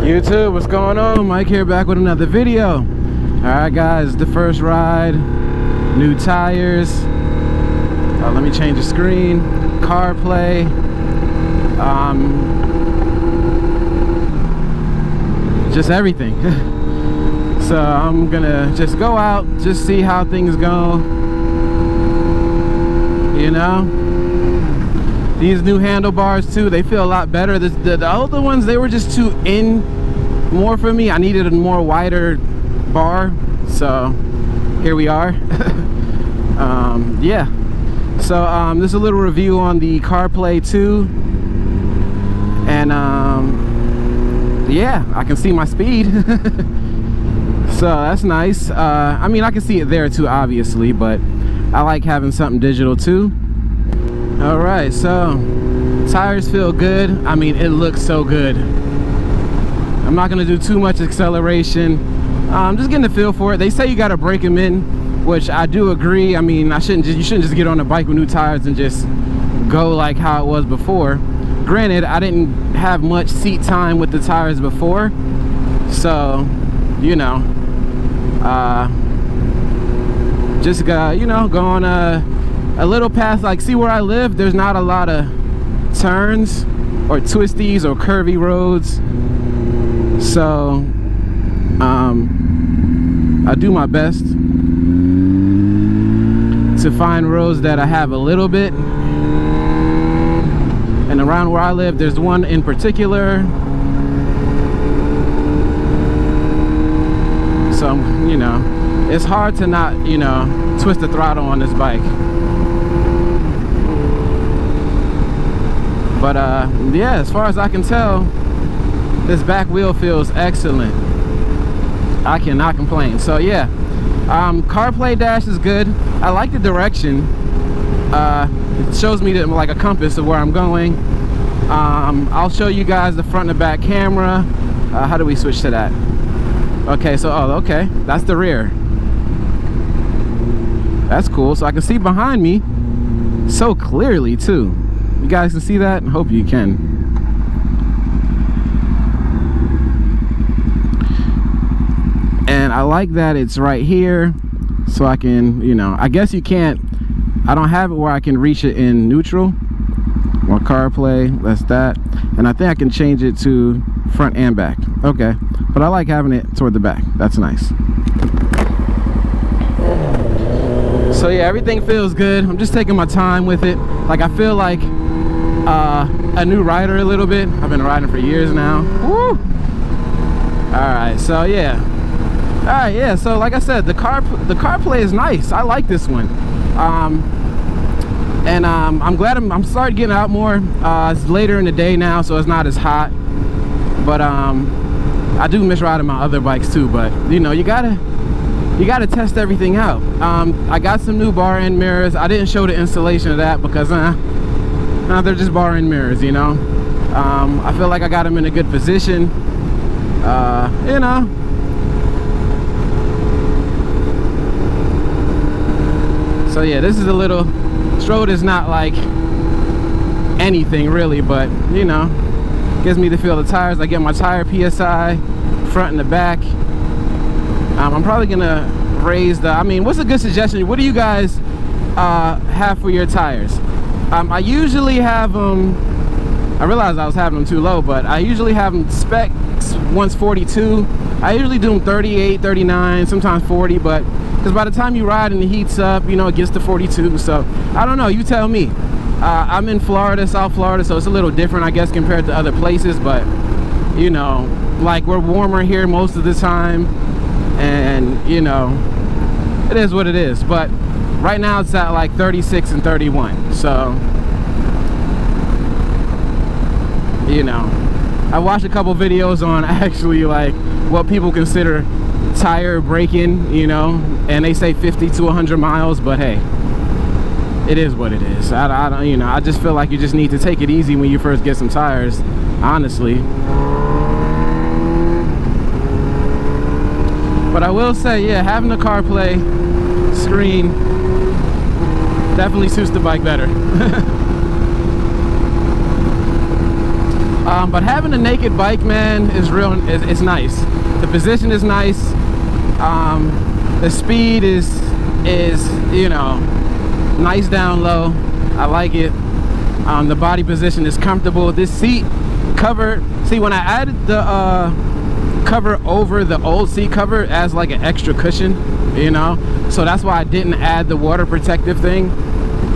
YouTube, what's going on? Mike here, back with another video. Alright guys, the first ride, new tires, let me change the screen, Carplay, just everything. So I'm gonna just go out, just see how things go, you know. These new handlebars too, they feel a lot better. The older ones, they were just too in more for me. I needed a more wider bar, so here we are. Yeah, so this is a little review on the Carplay 2, and yeah, I can see my speed. So that's nice. I mean, I can see it there too, obviously, but I like having something digital too. All right, so tires feel good. I mean, it looks so good. I'm not gonna do too much acceleration. I'm just getting a feel for it. They say you gotta break them in, which I do agree. I mean, you shouldn't just get on a bike with new tires and just go like how it was before. Granted, I didn't have much seat time with the tires before, so you know, just you know, go on a little path. Like, see where I live, there's not a lot of turns or twisties or curvy roads, so I do my best to find roads that I have a little bit. And around where I live, there's one in particular, so you know, it's hard to not, you know, twist the throttle on this bike. But yeah, as far as I can tell, this back wheel feels excellent. I cannot complain. So yeah, Carplay dash is good. I like the direction. It shows me like a compass of where I'm going. I'll show you guys the front and the back camera. How do we switch to that? Okay, so okay, that's the rear. That's cool. So I can see behind me so clearly too. You guys can see that? I hope you can. And I like that it's right here, so I can, you know, I guess you can't, I don't have it where I can reach it in neutral or CarPlay. That's that. And I think I can change it to front and back. Okay, but I like having it toward the back. That's nice. So yeah, everything feels good. I'm just taking my time with it. Like, I feel like a new rider a little bit. I've been riding for years now. Woo! Alright, so yeah. Alright, yeah, so like I said, the Carplay is nice. I like this one. And I'm glad I'm starting getting out more. It's later in the day now, so it's not as hot. But I do miss riding my other bikes too, but you know, you gotta test everything out. I got some new bar end mirrors. I didn't show the installation of that because they're just bar end mirrors, you know. I feel like I got them in a good position, you know. So yeah, this is a little, Strode is not like anything really, but you know, gives me the feel of the tires. I get my tire PSI front and the back. I'm probably gonna raise the, I mean, what's a good suggestion? What do you guys have for your tires? I usually have them, I realized I was having them too low, but I usually have them specs once 42. I usually do them 38, 39, sometimes 40, but because by the time you ride and it heats up, you know, it gets to 42. So I don't know, you tell me. I'm in Florida, South Florida, so it's a little different, I guess, compared to other places, but you know, like, we're warmer here most of the time, and you know, it is what it is. But right now it's at like 36 and 31, so you know, I watched a couple videos on actually like what people consider tire break-in, you know, and they say 50 to 100 miles, but hey, it is what it is. I don't, you know, I just feel like you just need to take it easy when you first get some tires, honestly. But I will say, yeah, having the CarPlay screen definitely suits the bike better. But having a naked bike, man, is real. It's nice. The position is nice. The speed is you know, nice down low. I like it. The body position is comfortable. This seat cover, see, when I added the cover over the old seat cover as like an extra cushion, you know, so that's why I didn't add the water protective thing.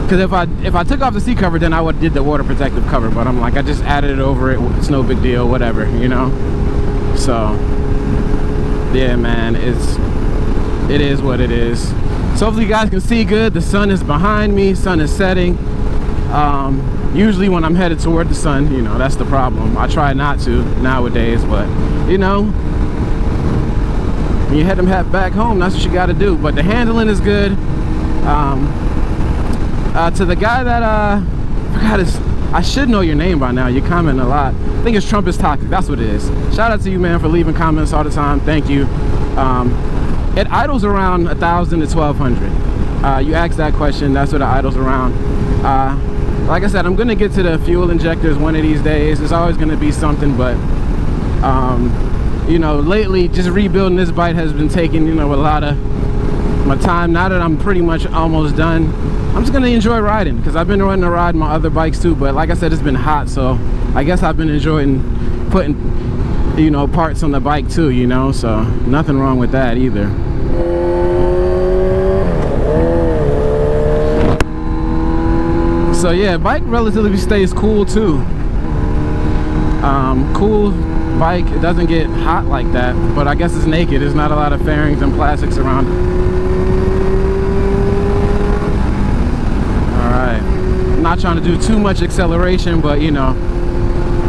Because if I took off the seat cover, then I would did the water protective cover. But I'm like, I just added it over it. It's no big deal, whatever, you know. So yeah, man, it is what it is. So hopefully you guys can see good. The sun is behind me. Sun is setting. Usually when I'm headed toward the sun, you know, that's the problem. I try not to nowadays, but you know, when you head them back home, that's what you got to do. But the handling is good. To the guy that I should know your name by now. You comment a lot. I think it's Trump is toxic. That's what it is. Shout out to you, man, for leaving comments all the time. Thank you. It idles around 1,000 to 1,200. You asked that question. That's what it idles around. Like I said, I'm gonna get to the fuel injectors one of these days. There's always gonna be something, but you know, lately just rebuilding this bike has been taking, you know, a lot of my time. Now that I'm pretty much almost done, I'm just gonna enjoy riding, because I've been wanting to ride my other bikes too, but like I said, it's been hot, so I guess I've been enjoying putting, you know, parts on the bike too, you know, so nothing wrong with that either. So yeah, bike relatively stays cool too. Cool bike, it doesn't get hot like that, but I guess it's naked. There's not a lot of fairings and plastics around it. Alright, I'm not trying to do too much acceleration, but you know.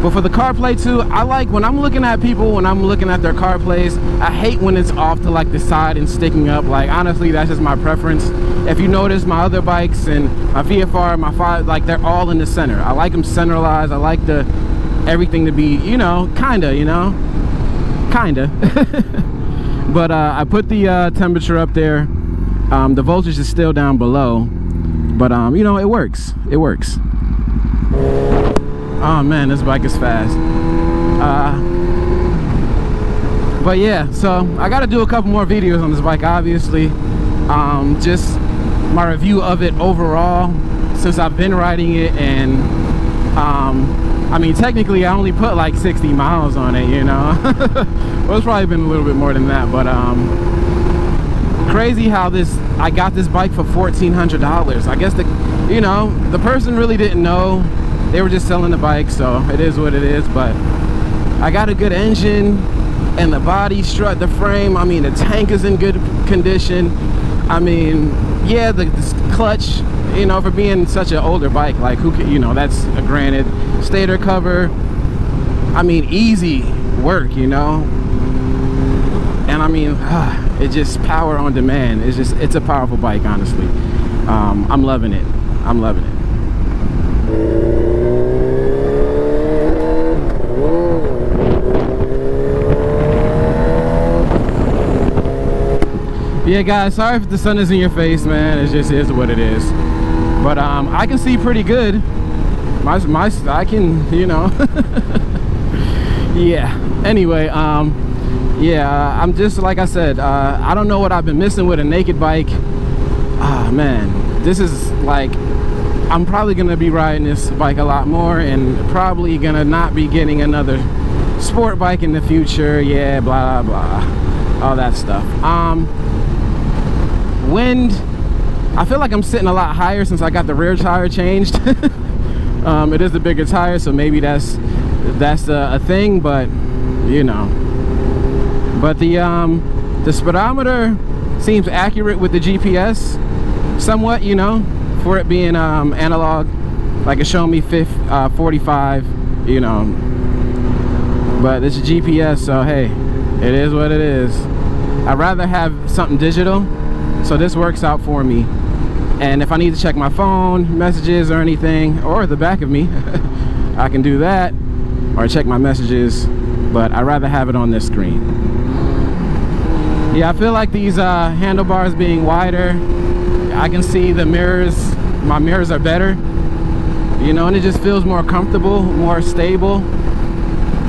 But for the CarPlay too, I like when I'm looking at people, when I'm looking at their CarPlays, I hate when it's off to like the side and sticking up. Like honestly, that's just my preference. If you notice, my other bikes and my VFR, my 5, like they're all in the center. I like them centralized. I like everything to be, you know, kinda, you know, kinda. But I put the temperature up there. The voltage is still down below, but you know, it works. It works. Oh man, this bike is fast. But yeah, so I got to do a couple more videos on this bike, obviously. Just my review of it overall since I've been riding it, and I mean, technically I only put like 60 miles on it, you know. Well, it's probably been a little bit more than that, but crazy how I got this bike for $1,400. I guess you know, the person really didn't know. They were just selling the bike, so it is what it is. But I got a good engine, and the body strut, the frame, I mean, the tank is in good condition. I mean, yeah, the clutch, you know, for being such an older bike, like who can, you know, that's a granted. Stator cover, I mean, easy work, you know. And I mean, it's just power on demand. It's a powerful bike, honestly. I'm loving it. I'm loving it. Yeah, guys, sorry if the sun is in your face, man. It just is what it is. But I can see pretty good. I can, you know. Yeah. Anyway, yeah, I'm just, like I said, I don't know what I've been missing with a naked bike. Man, this is like, I'm probably gonna be riding this bike a lot more, and probably gonna not be getting another sport bike in the future. Yeah, blah blah, all that stuff. Wind, I feel like I'm sitting a lot higher since I got the rear tire changed. It is the bigger tire, so maybe that's a thing, but you know. But the speedometer seems accurate with the GPS somewhat, you know, for it being analog. Like it's showing me 45, you know, but this is GPS, so hey, it is what it is. I'd rather have something digital, so this works out for me. And if I need to check my phone messages or anything, or the back of me, I can do that, or check my messages, but I'd rather have it on this screen. Yeah, I feel like these handlebars being wider, I can see the mirrors, my mirrors are better, you know, and it just feels more comfortable, more stable.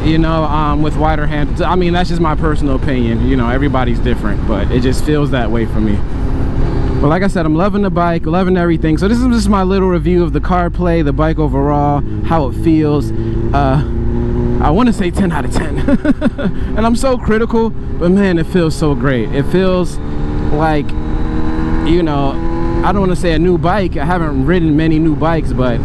you know, with wider handles. I mean, that's just my personal opinion, you know, everybody's different, but it just feels that way for me. But like I said, I'm loving the bike, loving everything. So this is just my little review of the Carplay, the bike overall, how it feels. I want to say 10 out of 10. And I'm so critical, but man, it feels so great. It feels like, you know, I don't want to say a new bike. I haven't ridden many new bikes, but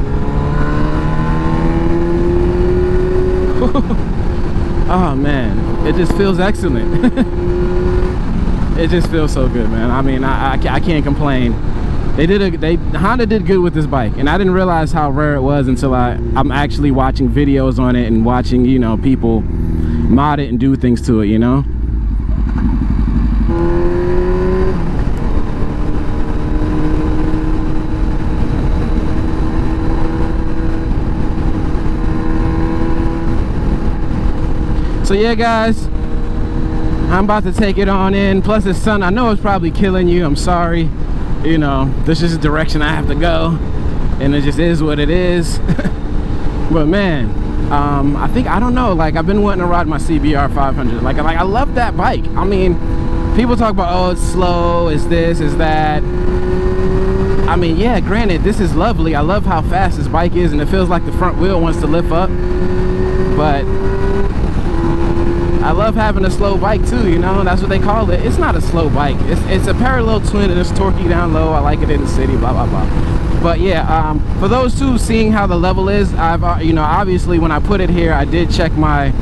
oh man, it just feels excellent. It just feels so good, man. I mean, I can't complain. Honda did good with this bike, and I didn't realize how rare it was until I'm actually watching videos on it and watching, you know, people mod it and do things to it, you know. So yeah, guys, I'm about to take it on in. Plus the sun, I know it's probably killing you. I'm sorry. You know, this is the direction I have to go, and it just is what it is. But man, I don't know, like, I've been wanting to ride my CBR 500. Like I love that bike. I mean, people talk about, oh, it's slow, it's this, it's that. I mean, yeah, granted, this is lovely. I love how fast this bike is, and it feels like the front wheel wants to lift up. But I love having a slow bike too, you know. That's what they call it. It's not a slow bike. It's a parallel twin, and it's torquey down low. I like it in the city, blah blah blah. But yeah, for those two seeing how the level is, I've you know, obviously when I put it here, I did check my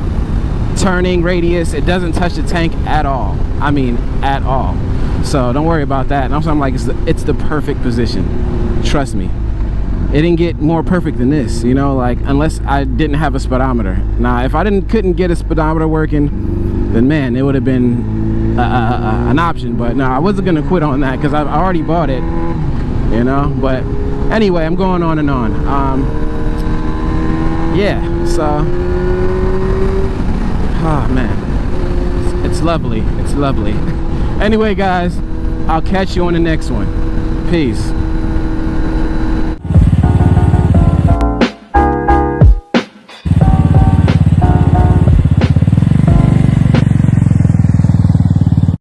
turning radius. It doesn't touch the tank at all. I mean, at all. So don't worry about that. And also, I'm like, it's the perfect position. Trust me. It didn't get more perfect than this, you know, like, unless I didn't have a speedometer. Now, if I couldn't get a speedometer working, then man, it would have been an option. But no, I wasn't gonna quit on that because I already bought it, you know. But anyway, I'm going on and on. Yeah, so, oh man, it's lovely. It's lovely. Anyway, guys, I'll catch you on the next one. Peace.